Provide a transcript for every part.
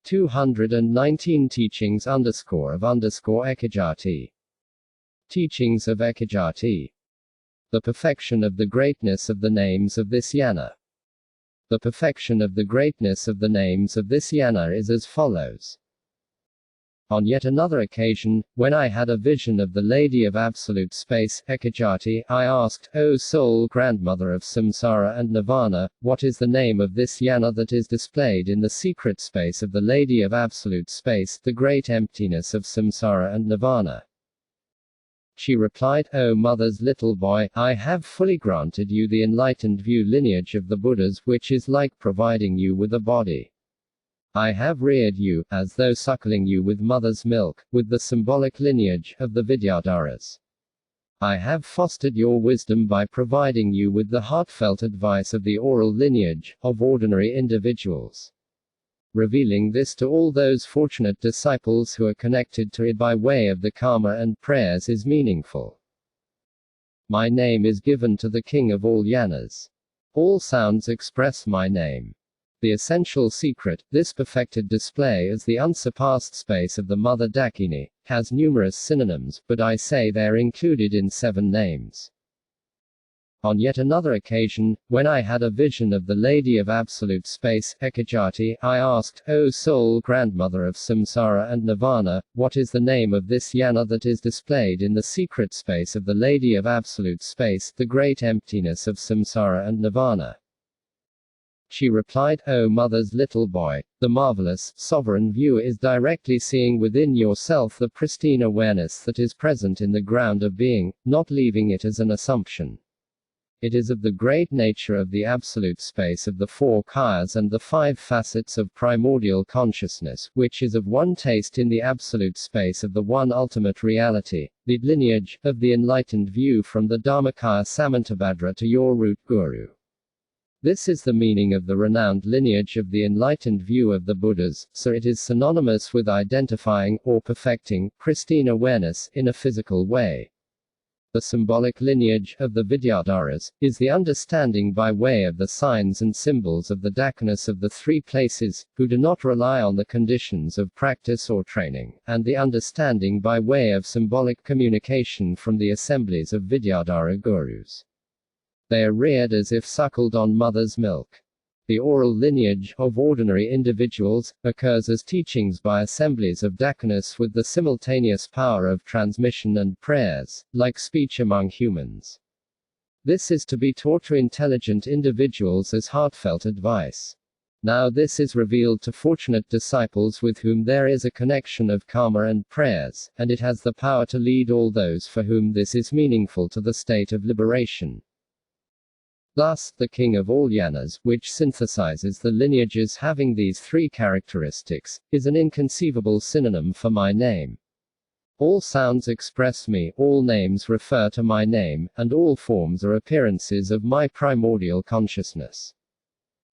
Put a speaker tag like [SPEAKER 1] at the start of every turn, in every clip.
[SPEAKER 1] 219 Teachings of Ekajaṭī. Teachings of Ekajaṭī. The perfection of the greatness of the names of this yana. The perfection of the greatness of the names of this yana is as follows. On yet another occasion, when I had a vision of the Lady of Absolute Space, Ekajaṭī, I asked, O Soul Grandmother of Samsara and Nirvana, what is the name of this yana that is displayed in the secret space of the Lady of Absolute Space, the great emptiness of Samsara and Nirvana? She replied, O Mother's little boy, I have fully granted you the enlightened view lineage of the Buddhas, which is like providing you with a body. I have reared you, as though suckling you with mother's milk, with the symbolic lineage of the Vidyadharas. I have fostered your wisdom by providing you with the heartfelt advice of the oral lineage of ordinary individuals. Revealing this to all those fortunate disciples who are connected to it by way of the karma and prayers is meaningful. My name is given to the King of all yanas. All sounds express my name. The essential secret, this perfected display as the unsurpassed space of the Mother Dakini, has numerous synonyms, but I say they're included in 7 names. On yet another occasion, when I had a vision of the Lady of Absolute Space, Ekajaṭī, I asked, O Soul Grandmother of Samsara and Nirvana, what is the name of this yana that is displayed in the secret space of the Lady of Absolute Space, the great emptiness of Samsara and Nirvana? She replied, O Mother's little boy, the marvelous, sovereign viewer is directly seeing within yourself the pristine awareness that is present in the ground of being, not leaving it as an assumption. It is of the great nature of the absolute space of the 4 kayas and the 5 facets of primordial consciousness, which is of one taste in the absolute space of the one ultimate reality, the lineage of the enlightened view from the Dharmakaya Samantabhadra to your root guru. This is the meaning of the renowned lineage of the enlightened view of the Buddhas, so it is synonymous with identifying, or perfecting, pristine awareness, in a physical way. The symbolic lineage of the Vidyadharas is the understanding by way of the signs and symbols of the Dakinas of the 3 places, who do not rely on the conditions of practice or training, and the understanding by way of symbolic communication from the assemblies of Vidyadhara gurus. They are reared as if suckled on mother's milk. The oral lineage of ordinary individuals occurs as teachings by assemblies of Dakinas with the simultaneous power of transmission and prayers, like speech among humans. This is to be taught to intelligent individuals as heartfelt advice. Now this is revealed to fortunate disciples with whom there is a connection of karma and prayers, and it has the power to lead all those for whom this is meaningful to the state of liberation. Thus, the King of all yanas, which synthesizes the lineages having these 3 characteristics, is an inconceivable synonym for my name. All sounds express me, all names refer to my name, and all forms are appearances of my primordial consciousness.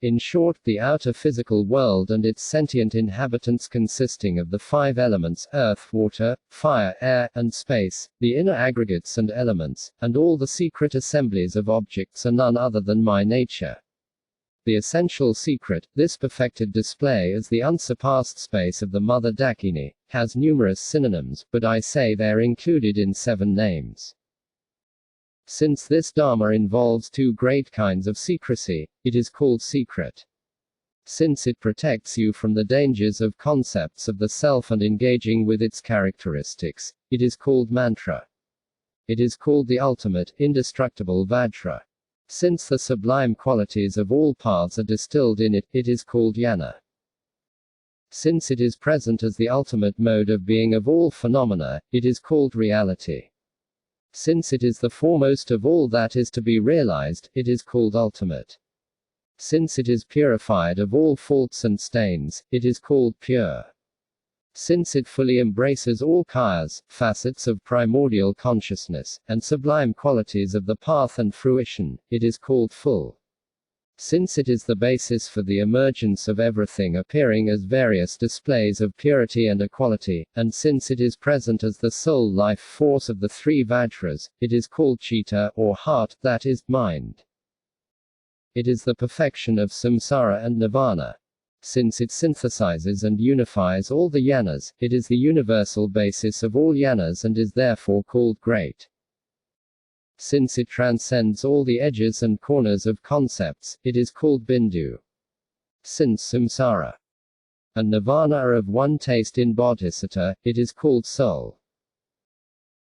[SPEAKER 1] In short, the outer physical world and its sentient inhabitants consisting of the 5 elements, earth, water, fire, air, and space, the inner aggregates and elements, and all the secret assemblies of objects are none other than my nature. The essential secret, this perfected display as the unsurpassed space of the Mother Dakini, has numerous synonyms, but I say they're included in 7 names. Since this Dharma involves 2 great kinds of secrecy, it is called secret. Since it protects you from the dangers of concepts of the self and engaging with its characteristics, it is called mantra. It is called the ultimate, indestructible Vajra. Since the sublime qualities of all paths are distilled in it, it is called yana. Since it is present as the ultimate mode of being of all phenomena, it is called reality. Since it is the foremost of all that is to be realized, it is called ultimate. Since it is purified of all faults and stains, it is called pure. Since it fully embraces all kayas, facets of primordial consciousness, and sublime qualities of the path and fruition, it is called full. Since it is the basis for the emergence of everything appearing as various displays of purity and equality, and since it is present as the sole life force of the 3 Vajras, it is called Chitta, or heart, that is, mind. It is the perfection of samsara and nirvana. Since it synthesizes and unifies all the yanas, it is the universal basis of all yanas and is therefore called great. Since it transcends all the edges and corners of concepts, it is called bindu. Since samsara and nirvana are of one taste in bodhisattva, it is called soul.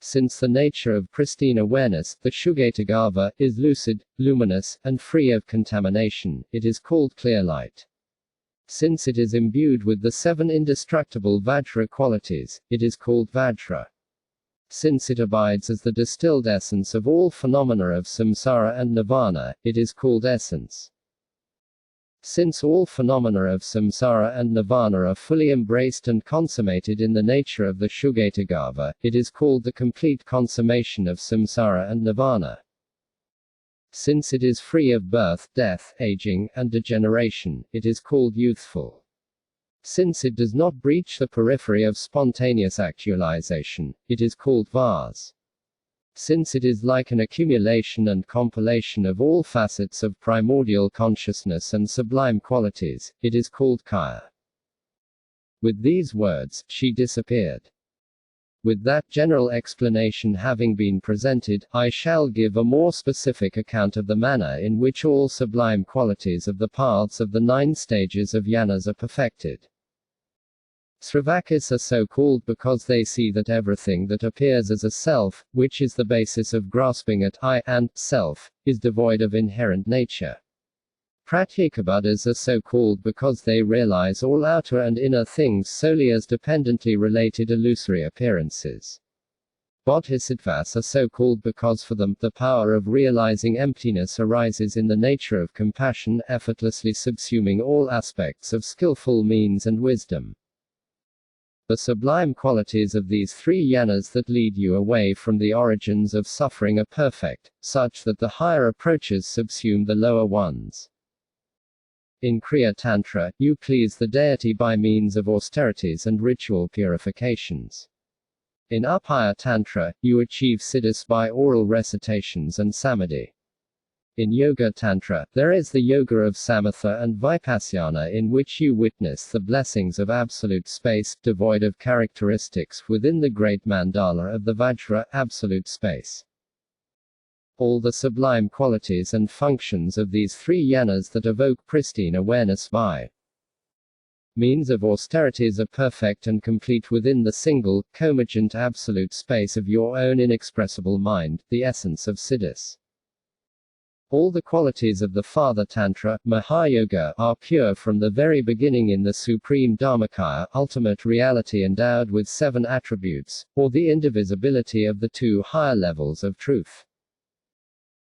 [SPEAKER 1] Since the nature of pristine awareness, the Shugatagarbha, is lucid, luminous, and free of contamination, it is called clear light. Since it is imbued with the 7 indestructible Vajra qualities, it is called Vajra. Since it abides as the distilled essence of all phenomena of samsara and nirvana, it is called essence. Since all phenomena of samsara and nirvana are fully embraced and consummated in the nature of the Shugatagarbha, it is called the complete consummation of samsara and nirvana. Since it is free of birth, death, aging, and degeneration, it is called youthful. Since it does not breach the periphery of spontaneous actualization, it is called Vars. Since it is like an accumulation and compilation of all facets of primordial consciousness and sublime qualities, it is called Kaya. With these words, she disappeared. With that general explanation having been presented, I shall give a more specific account of the manner in which all sublime qualities of the paths of the 9 stages of yanas are perfected. Sravakis are so called because they see that everything that appears as a self, which is the basis of grasping at I and self, is devoid of inherent nature. Pratyekabuddhas are so called because they realize all outer and inner things solely as dependently related illusory appearances. Bodhisattvas are so called because for them, the power of realizing emptiness arises in the nature of compassion, effortlessly subsuming all aspects of skillful means and wisdom. The sublime qualities of these 3 yanas that lead you away from the origins of suffering are perfect, such that the higher approaches subsume the lower ones. In Kriya Tantra, you please the deity by means of austerities and ritual purifications. In Upaya Tantra, you achieve siddhis by oral recitations and samadhi. In Yoga Tantra, there is the yoga of samatha and vipassana in which you witness the blessings of absolute space, devoid of characteristics within the great mandala of the Vajra, absolute space. All the sublime qualities and functions of these 3 yanas that evoke pristine awareness by means of austerities are perfect and complete within the single, comigent absolute space of your own inexpressible mind, the essence of siddhis. All the qualities of the Father Tantra, Mahayoga, are pure from the very beginning in the Supreme Dharmakaya, ultimate reality endowed with 7 attributes, or the indivisibility of the 2 higher levels of truth.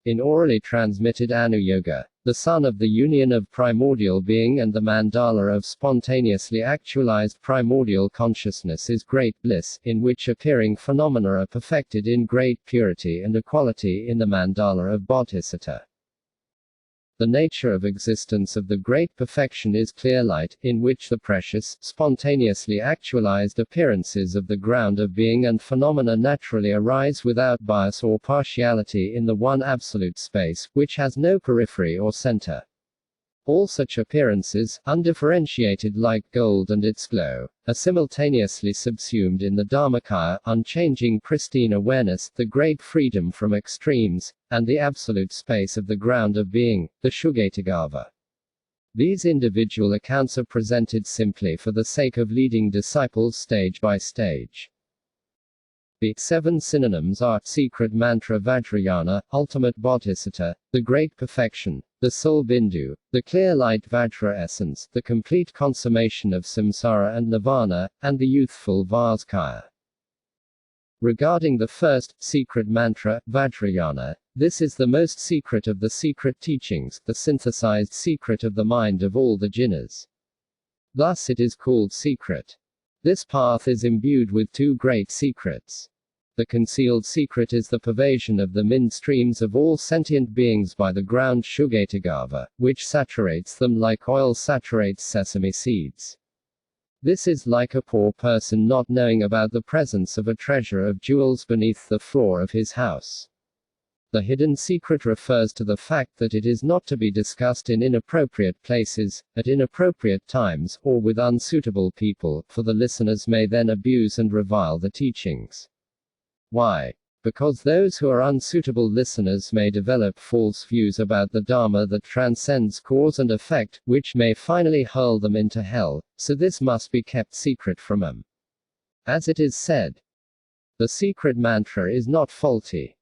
[SPEAKER 1] In orally transmitted Anu-yoga, the son of the union of primordial being and the mandala of spontaneously actualized primordial consciousness is great bliss, in which appearing phenomena are perfected in great purity and equality in the mandala of bodhisattva. The nature of existence of the great perfection is clear light, in which the precious, spontaneously actualized appearances of the ground of being and phenomena naturally arise without bias or partiality in the one absolute space, which has no periphery or center. All such appearances, undifferentiated like gold and its glow, are simultaneously subsumed in the Dharmakaya, unchanging pristine awareness, the great freedom from extremes, and the absolute space of the ground of being, the Shugatagarbha. These individual accounts are presented simply for the sake of leading disciples stage by stage. The 7 synonyms are secret mantra Vajrayana, ultimate bodhisattva, the great perfection, the soul bindu, the clear light Vajra essence, the complete consummation of samsara and nirvana, and the youthful Vaskaya. Regarding the first, secret mantra, Vajrayana, this is the most secret of the secret teachings, the synthesized secret of the mind of all the jhānas. Thus it is called secret. This path is imbued with 2 great secrets. The concealed secret is the pervasion of the mind streams of all sentient beings by the ground Shugatagarbha, which saturates them like oil saturates sesame seeds. This is like a poor person not knowing about the presence of a treasure of jewels beneath the floor of his house. The hidden secret refers to the fact that it is not to be discussed in inappropriate places, at inappropriate times, or with unsuitable people, for the listeners may then abuse and revile the teachings. Why? Because those who are unsuitable listeners may develop false views about the Dharma that transcends cause and effect, which may finally hurl them into hell, so this must be kept secret from them. As it is said, the secret mantra is not faulty,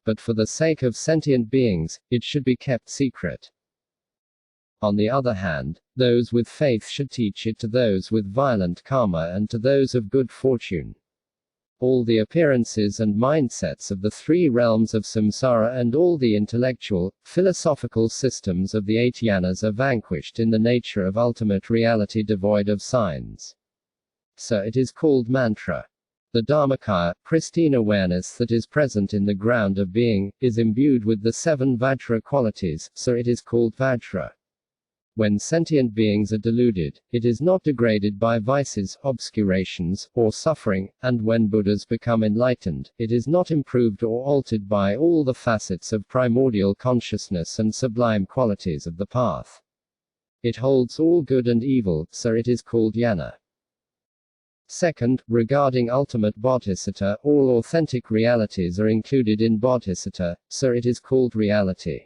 [SPEAKER 1] but for the sake of sentient beings, it should be kept secret. On the other hand, those with faith should teach it to those with violent karma and to those of good fortune. All the appearances and mindsets of the three realms of samsara and all the intellectual, philosophical systems of the 8 yanas are vanquished in the nature of ultimate reality devoid of signs. So it is called mantra. The Dharmakaya, pristine awareness that is present in the ground of being, is imbued with the 7 Vajra qualities, so it is called Vajra. When sentient beings are deluded, it is not degraded by vices, obscurations, or suffering, and when Buddhas become enlightened, it is not improved or altered by all the facets of primordial consciousness and sublime qualities of the path. It holds all good and evil, so it is called yana. Second, regarding ultimate bodhisattva, all authentic realities are included in bodhisattva, so it is called reality.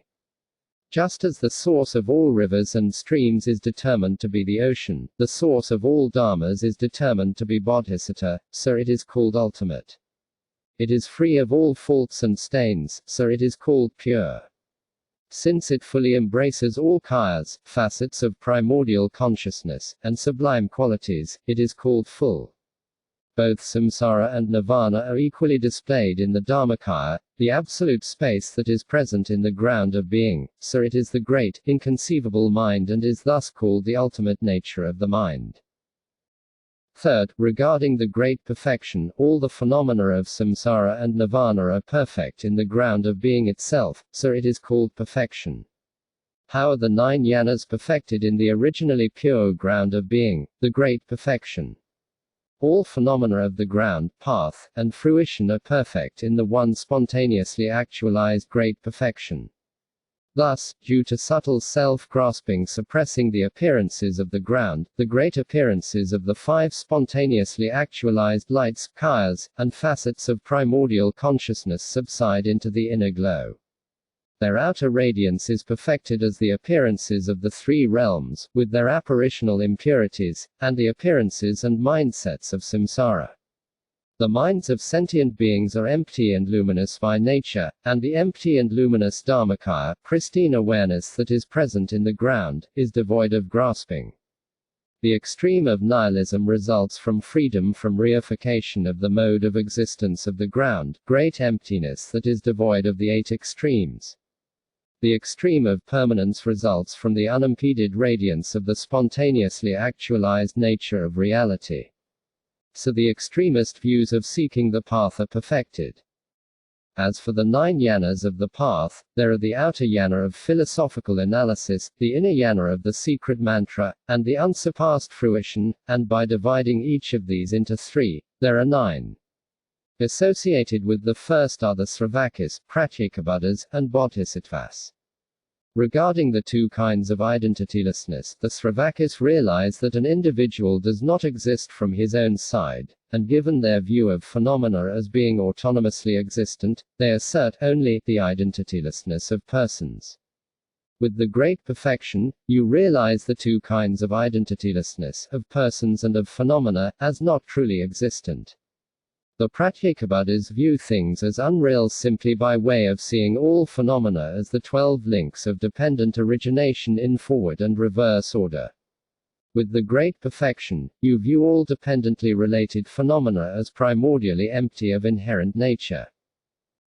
[SPEAKER 1] Just as the source of all rivers and streams is determined to be the ocean, the source of all dharmas is determined to be bodhisattva, so it is called ultimate. It is free of all faults and stains, so it is called pure. Since it fully embraces all kayas, facets of primordial consciousness, and sublime qualities, it is called full. Both samsara and nirvana are equally displayed in the Dharmakaya, the absolute space that is present in the ground of being, so it is the great, inconceivable mind and is thus called the ultimate nature of the mind. Third, regarding the great perfection, all the phenomena of samsara and nirvana are perfect in the ground of being itself, so it is called perfection. How are the 9 yanas perfected in the originally pure ground of being, the great perfection? All phenomena of the ground, path, and fruition are perfect in the one spontaneously actualized great perfection. Thus, due to subtle self-grasping suppressing the appearances of the ground, the great appearances of the 5 spontaneously actualized lights, kayas, and facets of primordial consciousness subside into the inner glow. Their outer radiance is perfected as the appearances of the 3 realms, with their apparitional impurities, and the appearances and mindsets of samsara. The minds of sentient beings are empty and luminous by nature, and the empty and luminous Dharmakaya, pristine awareness that is present in the ground, is devoid of grasping. The extreme of nihilism results from freedom from reification of the mode of existence of the ground, great emptiness that is devoid of the 8 extremes. The extreme of permanence results from the unimpeded radiance of the spontaneously actualized nature of reality. So the extremist views of seeking the path are perfected. As for the 9 yanas of the path, there are the outer yana of philosophical analysis, the inner yana of the secret mantra, and the unsurpassed fruition, and by dividing each of these into 3, there are 9. Associated with the first are the Sravakis, Pratyekabuddhas, and Bodhisattvas. Regarding the 2 kinds of identitylessness, the Sravakis realize that an individual does not exist from his own side, and given their view of phenomena as being autonomously existent, they assert only the identitylessness of persons. With the great perfection, you realize the 2 kinds of identitylessness, of persons and of phenomena, as not truly existent. The Pratyekabuddhas view things as unreal simply by way of seeing all phenomena as the 12 links of dependent origination in forward and reverse order. With the great perfection, you view all dependently related phenomena as primordially empty of inherent nature.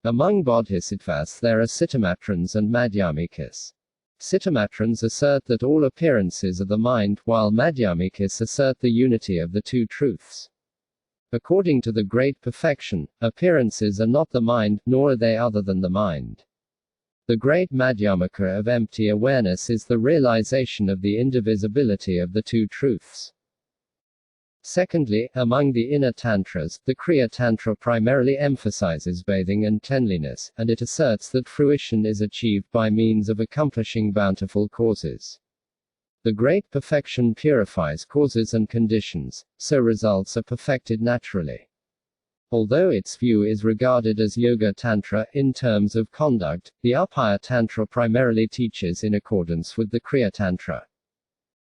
[SPEAKER 1] Among bodhisattvas there are Cittamatrans and Madhyamikas. Cittamatrans assert that all appearances are the mind, while Madhyamikas assert the unity of the 2 truths. According to the great perfection, appearances are not the mind, nor are they other than the mind. The great Madhyamaka of empty awareness is the realization of the indivisibility of the 2 truths. Secondly, among the inner tantras, the Kriya Tantra primarily emphasizes bathing and cleanliness, and it asserts that fruition is achieved by means of accomplishing bountiful causes. The great perfection purifies causes and conditions, so results are perfected naturally. Although its view is regarded as Yoga Tantra in terms of conduct, the Upaya Tantra primarily teaches in accordance with the Kriya Tantra.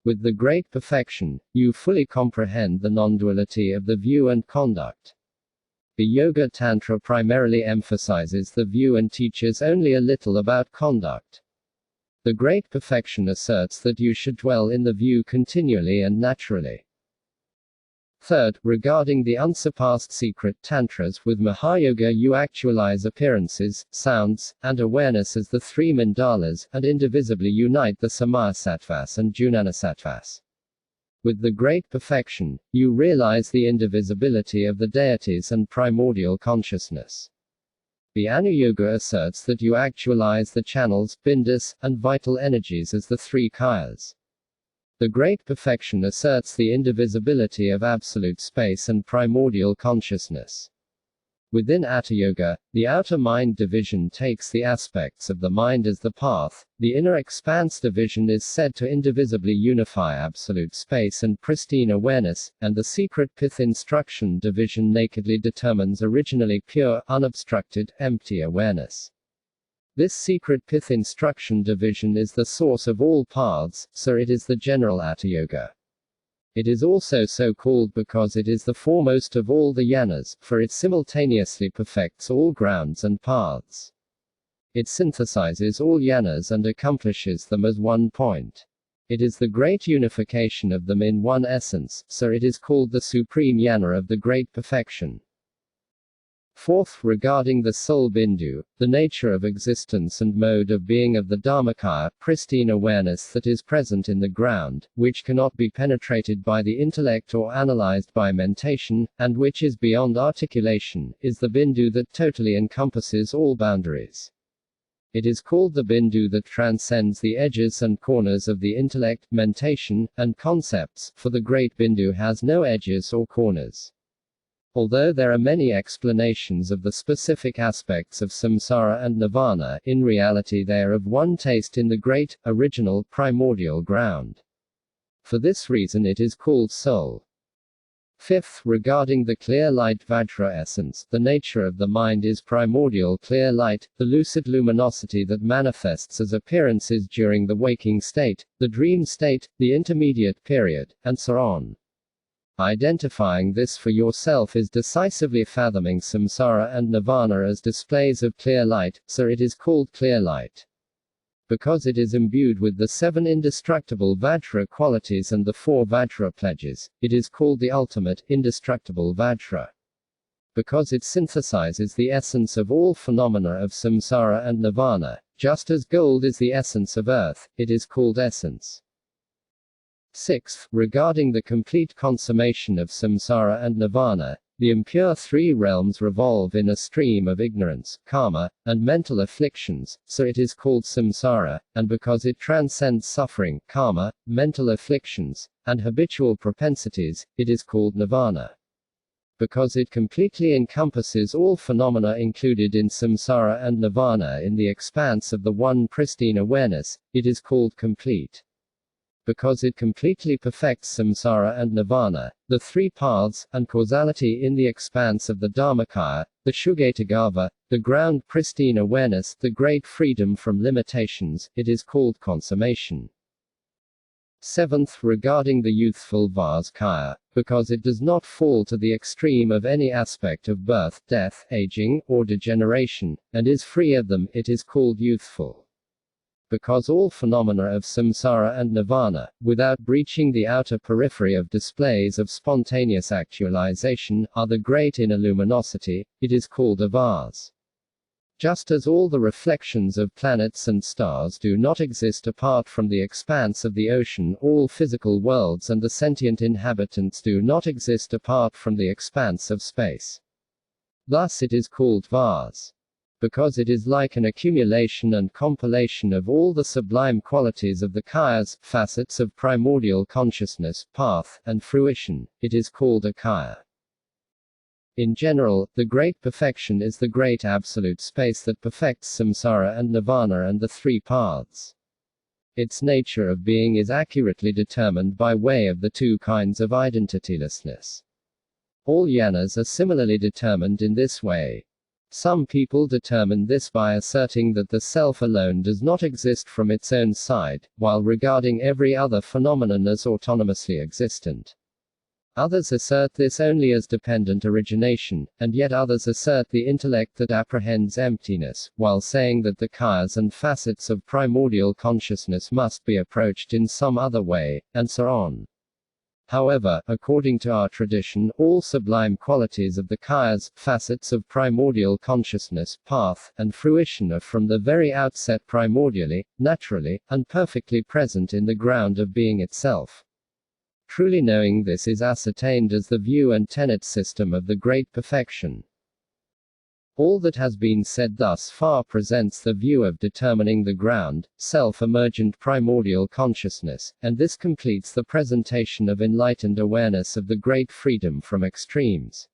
[SPEAKER 1] With the great perfection, you fully comprehend the non-duality of the view and conduct. The Yoga Tantra primarily emphasizes the view and teaches only a little about conduct. The great perfection asserts that you should dwell in the view continually and naturally. Third, regarding the unsurpassed secret tantras, with Mahayoga you actualize appearances, sounds, and awareness as the three mandalas, and indivisibly unite the Samayasattva's and Jnanasattva's. With the great perfection, you realize the indivisibility of the deities and primordial consciousness. The Anuyoga asserts that you actualize the channels, bindus, and vital energies as the three kayas. The great perfection asserts the indivisibility of absolute space and primordial consciousness. Within Atta Yoga, the outer mind division takes the aspects of the mind as the path, the inner expanse division is said to indivisibly unify absolute space and pristine awareness, and the secret pith instruction division nakedly determines originally pure, unobstructed, empty awareness. This secret pith instruction division is the source of all paths, so it is the general Atta Yoga. It is also so called because it is the foremost of all the yanas, for it simultaneously perfects all grounds and paths. It synthesizes all yanas and accomplishes them as one point. It is the great unification of them in one essence, so it is called the supreme yana of the great perfection. Fourth, regarding the soul bindu, the nature of existence and mode of being of the Dharmakaya, pristine awareness that is present in the ground, which cannot be penetrated by the intellect or analyzed by mentation, and which is beyond articulation, is the bindu that totally encompasses all boundaries. It is called the bindu that transcends the edges and corners of the intellect, mentation, and concepts, for the great bindu has no edges or corners. Although there are many explanations of the specific aspects of samsara and nirvana, in reality they are of one taste in the great, original, primordial ground. For this reason it is called soul. Fifth, regarding the clear light Vajra essence, the nature of the mind is primordial clear light, the lucid luminosity that manifests as appearances during the waking state, the dream state, the intermediate period, and so on. Identifying this for yourself is decisively fathoming samsara and nirvana as displays of clear light, so it is called clear light. Because it is imbued with the 7 indestructible Vajra qualities and the 4 Vajra pledges, it is called the ultimate, indestructible Vajra. Because it synthesizes the essence of all phenomena of samsara and nirvana, just as gold is the essence of earth, it is called essence. Sixth, regarding the complete consummation of samsara and nirvana, the impure 3 realms revolve in a stream of ignorance, karma, and mental afflictions, so it is called samsara, and because it transcends suffering, karma, mental afflictions, and habitual propensities, it is called nirvana. Because it completely encompasses all phenomena included in samsara and nirvana in the expanse of the one pristine awareness, it is called complete. Because it completely perfects samsara and nirvana, the 3 paths, and causality in the expanse of the Dharmakaya, the Shugatagava, the ground pristine awareness, the great freedom from limitations, it is called consummation. Seventh, regarding the youthful Vaskaya, because it does not fall to the extreme of any aspect of birth, death, aging, or degeneration, and is free of them, it is called youthful. Because all phenomena of samsara and nirvana, without breaching the outer periphery of displays of spontaneous actualization, are the great inner luminosity, it is called avas. Just as all the reflections of planets and stars do not exist apart from the expanse of the ocean, all physical worlds and the sentient inhabitants do not exist apart from the expanse of space. Thus it is called vas. because it is like an accumulation and compilation of all the sublime qualities of the kayas, facets of primordial consciousness, path, and fruition. It is called a kaya. In general, the great perfection is the great absolute space that perfects samsara and nirvana and the three paths. Its nature of being is accurately determined by way of the two kinds of identitylessness. All yanas are similarly determined in this way. Some people determine this by asserting that the self alone does not exist from its own side, while regarding every other phenomenon as autonomously existent. Others assert this only as dependent origination, and yet others assert the intellect that apprehends emptiness, while saying that the kayas and facets of primordial consciousness must be approached in some other way, and so on. However, according to our tradition, all sublime qualities of the kayas, facets of primordial consciousness, path, and fruition are from the very outset primordially, naturally, and perfectly present in the ground of being itself. Truly knowing this is ascertained as the view and tenet system of the great perfection. All that has been said thus far presents the view of determining the ground, self-emergent primordial consciousness, and this completes the presentation of enlightened awareness of the great freedom from extremes.